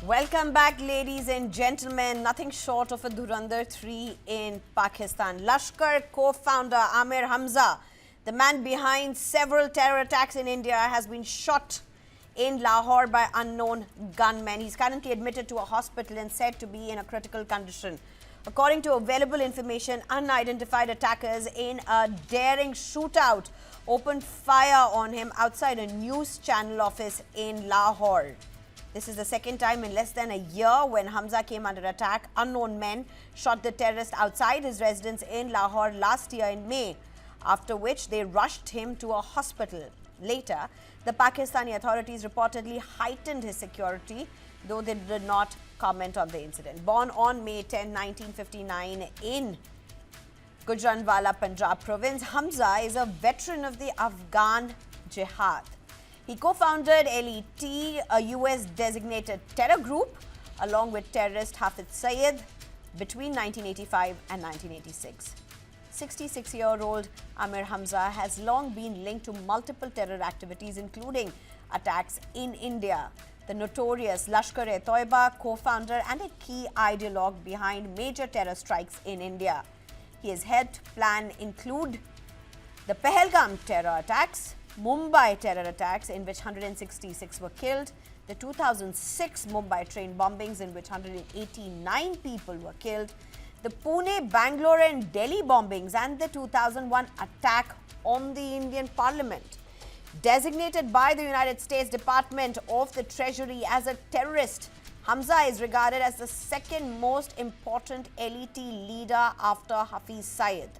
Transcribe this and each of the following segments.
Welcome back, ladies and gentlemen. Nothing short of a Dhurandhar 3 in Pakistan. Lashkar co-founder Amir Hamza, the man behind several terror attacks in India, has been shot in Lahore by unknown gunmen. He's currently admitted to a hospital and said to be in a critical condition. According to available information, unidentified attackers in a daring shootout opened fire on him outside a news channel office in Lahore. This is the second time in less than a year when Hamza came under attack. Unknown men shot the terrorist outside his residence in Lahore last year in May, after which they rushed him to a hospital. Later, the Pakistani authorities reportedly heightened his security, though they did not comment on the incident. Born on May 10, 1959 in Gujranwala, Punjab province, Hamza is a veteran of the Afghan Jihad. He co-founded LET, a US-designated terror group, along with terrorist Hafiz Syed between 1985 and 1986. 66-year-old Amir Hamza has long been linked to multiple terror activities, including attacks in India. The notorious Lashkar-e-Toiba, co-founder and a key ideologue behind major terror strikes in India. He has helped plan include the Pahalgam terror attacks, Mumbai terror attacks in which 166 were killed, the 2006 Mumbai train bombings in which 189 people were killed, the Pune, Bangalore and Delhi bombings, and the 2001 attack on the Indian Parliament. Designated by the United States Department of the Treasury as a terrorist, Hamza is regarded as the second most important LET leader after Hafiz Syed.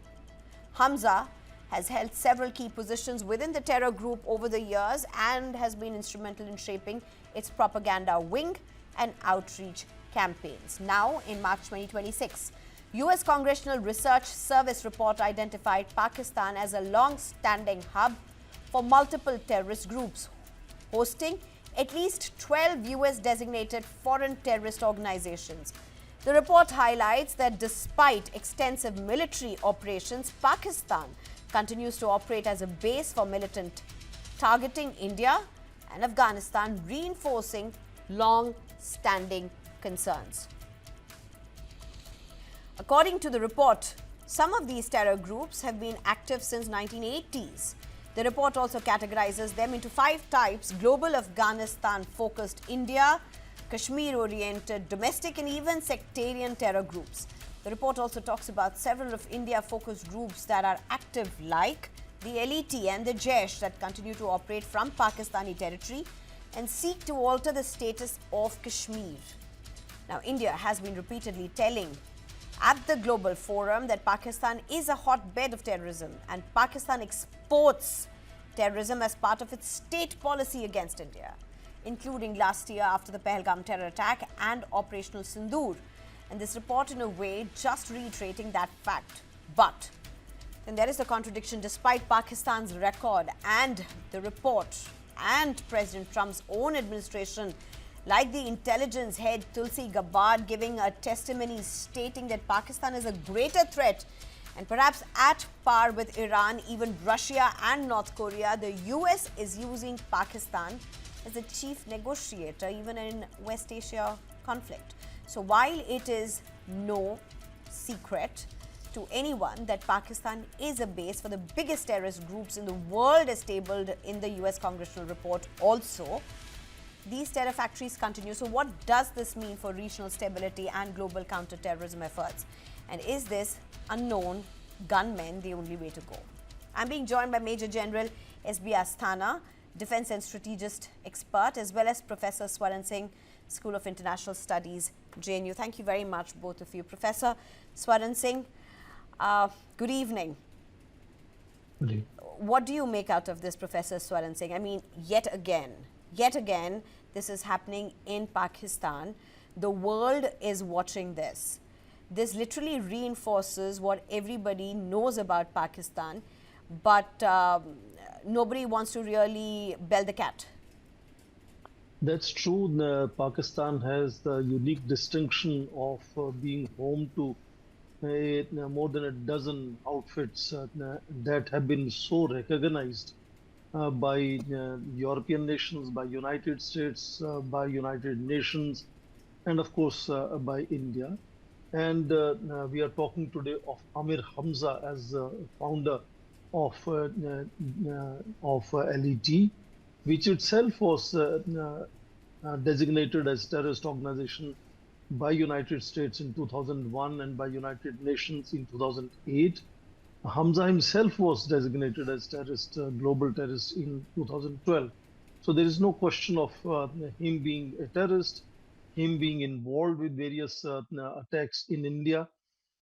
Hamza has held several key positions within the terror group over the years and has been instrumental in shaping its propaganda wing and outreach campaigns. Now, in March 2026, US Congressional Research Service report identified Pakistan as a long-standing hub for multiple terrorist groups, hosting at least 12 US-designated foreign terrorist organizations. The report highlights that despite extensive military operations, Pakistan continues to operate as a base for militant targeting India and Afghanistan, reinforcing long-standing concerns. According to the report, some of these terror groups have been active since 1980s. The report also categorizes them into 5 types: global, Afghanistan-focused, India, Kashmir-oriented, domestic and even sectarian terror groups. The report also talks about several of India-focused groups that are active, like the LET and the Jaish, that continue to operate from Pakistani territory and seek to alter the status of Kashmir. Now, India has been repeatedly telling at the global forum that Pakistan is a hotbed of terrorism, and Pakistan exports terrorism as part of its state policy against India, including last year after the Pahalgam terror attack and Operational Sindoor. And this report, in a way, just reiterating that fact. But then there is a contradiction. Despite Pakistan's record and the report and President Trump's own administration, like the intelligence head Tulsi Gabbard giving a testimony stating that Pakistan is a greater threat and perhaps at par with Iran, even Russia and North Korea, the US is using Pakistan as a chief negotiator even in West Asia conflict. So while it is no secret to anyone that Pakistan is a base for the biggest terrorist groups in the world, as tabled in the US Congressional report also, these terror factories continue. So what does this mean for regional stability and global counter-terrorism efforts? And is this unknown gunmen the only way to go? I'm being joined by Major General S.B. Asthana, defense and strategist expert, as well as Professor Swaran Singh, School of International Studies, JNU. Thank you very much, both of you. Professor Swaran Singh, good evening. Good evening. What do you make out of this, Professor Swaran Singh? I mean, yet again, this is happening in Pakistan. The world is watching this. This literally reinforces what everybody knows about Pakistan, but nobody wants to really bell the cat. That's true. Pakistan has the unique distinction of being home to more than a dozen outfits that have been so recognized by European nations, by United States, by United Nations, and of course by India. And we are talking today of Amir Hamza as founder of LET, which itself was designated as terrorist organization by United States in 2001 and by United Nations in 2008. Hamza himself was designated as terrorist, global terrorist in 2012. So there is no question of him being a terrorist, him being involved with various attacks in India.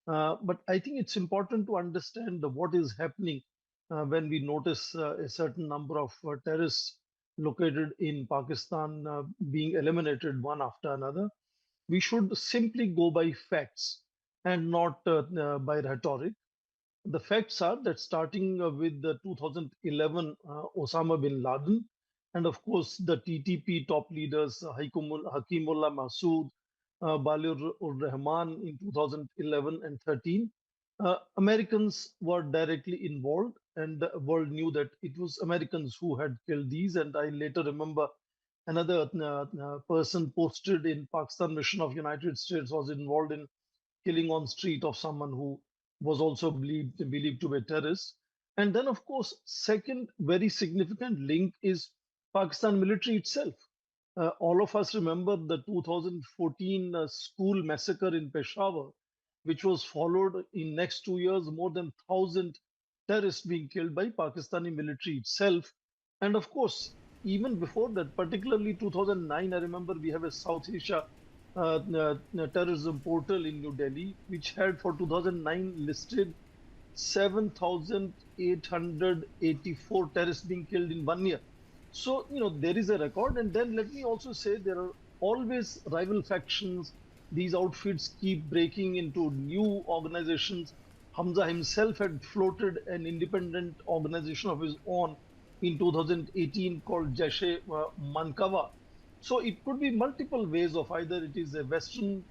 But I think it's important to understand what is happening when we notice a certain number of terrorists located in Pakistan being eliminated one after another. We should simply go by facts and not by rhetoric. The facts are that starting with the 2011 Osama bin Laden, and of course the TTP top leaders Hakimullah Masood, Balur ur Rahman in 2011 and 13, Americans were directly involved, and the world knew that it was Americans who had killed these. And I later remember another person posted in Pakistan mission of United States was involved in killing on street of someone who was also believed to be a terrorist. And then, of course, second very significant link is Pakistan military itself. All of us remember the 2014 school massacre in Peshawar, which was followed in next 2 years, more than 1,000 terrorists being killed by Pakistani military itself. And of course, even before that, particularly 2009, I remember we have a South Asia terrorism portal in New Delhi, which had for 2009 listed 7,884 terrorists being killed in 1 year. So, there is a record. And then let me also say there are always rival factions. These outfits keep breaking into new organizations. Hamza himself had floated an independent organization of his own in 2018 called Jaish Mankawa. So it could be multiple ways of either it is a Western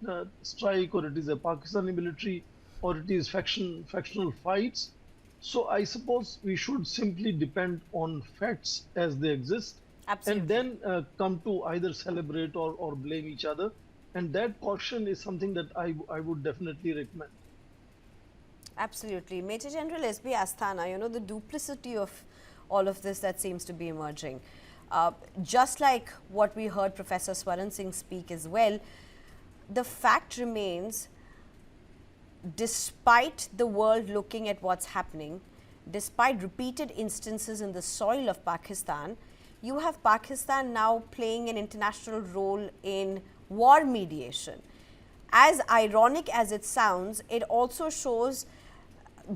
strike, or it is a Pakistani military, or it is factional fights. So I suppose we should simply depend on facts as they exist, Absolutely. and then come to either celebrate or blame each other. And that caution is something that I would definitely recommend. Absolutely. Major General S.B. Asthana, the duplicity of all of this that seems to be emerging. Just like what we heard Professor Swaran Singh speak as well, the fact remains, despite the world looking at what's happening, despite repeated instances in the soil of Pakistan, you have Pakistan now playing an international role in war mediation. As ironic as it sounds, it also shows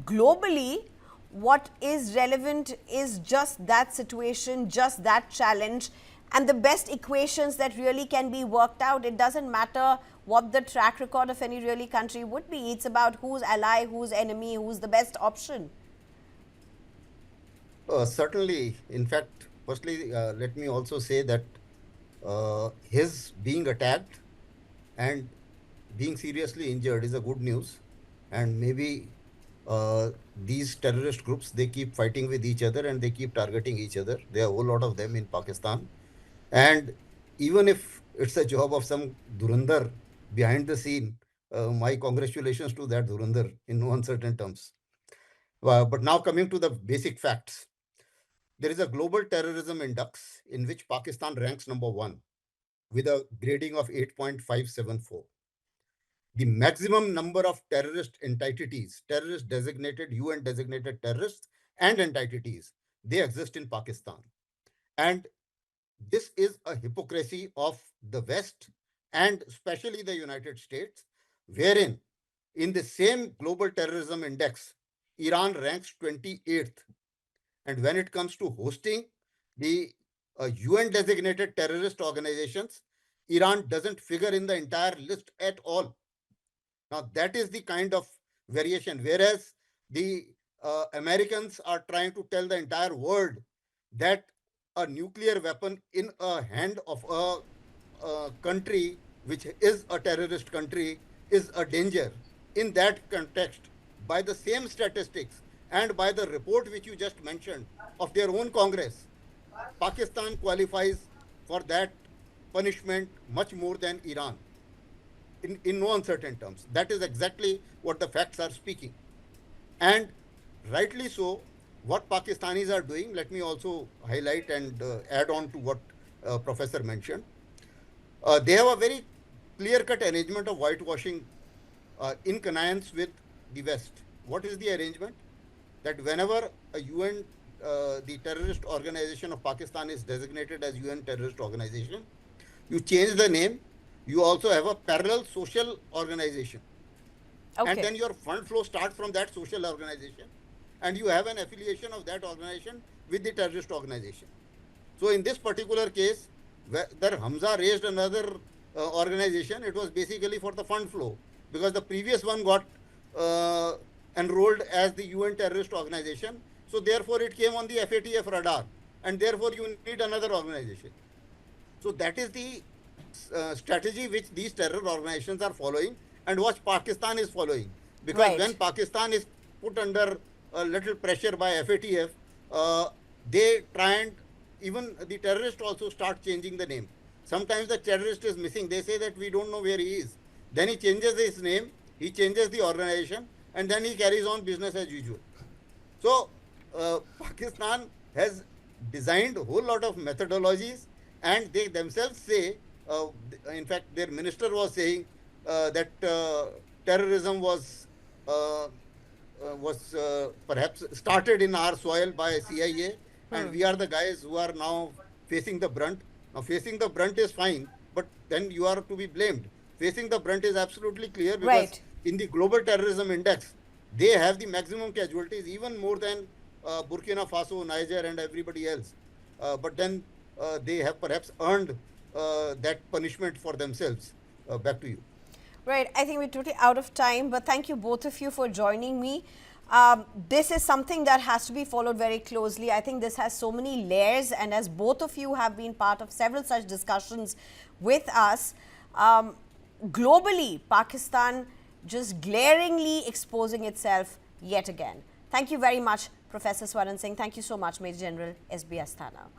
globally what is relevant is just that situation, just that challenge, and the best equations that really can be worked out. It doesn't matter what the track record of any really country would be. It's about who's ally, who's enemy, who's the best option. Certainly. In fact, firstly, let me also say that his being attacked and being seriously injured is a good news. And maybe these terrorist groups, they keep fighting with each other and they keep targeting each other. There are a whole lot of them in Pakistan. And even if it's a job of some Dhurandhar behind the scene, my congratulations to that Dhurandhar in no uncertain terms. But now coming to the basic facts. There is a global terrorism index in which Pakistan ranks number 1 with a grading of 8.574. The maximum number of terrorist entities, terrorist designated, UN designated terrorists and entities, they exist in Pakistan. And this is a hypocrisy of the West and especially the United States, wherein in the same global terrorism index, Iran ranks 28th. And when it comes to hosting the UN designated terrorist organizations, Iran doesn't figure in the entire list at all. Now, that is the kind of variation. Whereas the Americans are trying to tell the entire world that a nuclear weapon in a hand of a country which is a terrorist country is a danger. In that context, by the same statistics and by the report which you just mentioned of their own Congress, Pakistan qualifies for that punishment much more than Iran. in no uncertain terms. That is exactly what the facts are speaking. And rightly so, what Pakistanis are doing, let me also highlight and add on to what Professor mentioned. They have a very clear-cut arrangement of whitewashing in connivance with the West. What is the arrangement? That whenever a UN, the terrorist organization of Pakistan is designated as UN terrorist organization, you change the name, you also have a parallel social organization. Okay. And then your fund flow starts from that social organization, and you have an affiliation of that organization with the terrorist organization. So in this particular case, where Hamza raised another organization, it was basically for the fund flow, because the previous one got enrolled as the UN terrorist organization. So therefore it came on the FATF radar, and therefore you need another organization. So that is the strategy which these terror organizations are following, and what Pakistan is following. Because Right. when Pakistan is put under a little pressure by FATF, they try and even the terrorist also start changing the name. Sometimes the terrorist is missing. They say that we don't know where he is. Then he changes his name, he changes the organization, and then he carries on business as usual. So Pakistan has designed a whole lot of methodologies, and they themselves say, in fact, their minister was saying that terrorism was perhaps started in our soil by CIA, and we are the guys who are now facing the brunt. Now, facing the brunt is fine, but then you are to be blamed. Facing the brunt is absolutely clear, because Right. in the global terrorism index, they have the maximum casualties, even more than Burkina Faso, Niger, and everybody else. But then they have perhaps earned that punishment for themselves. Back to you. Right. I think we're totally out of time, but thank you both of you for joining me. This is something that has to be followed very closely. I think this has so many layers, and as both of you have been part of several such discussions with us, globally, Pakistan just glaringly exposing itself yet again. Thank you very much, Professor Swaran Singh. Thank you so much, Major General SB Asthana.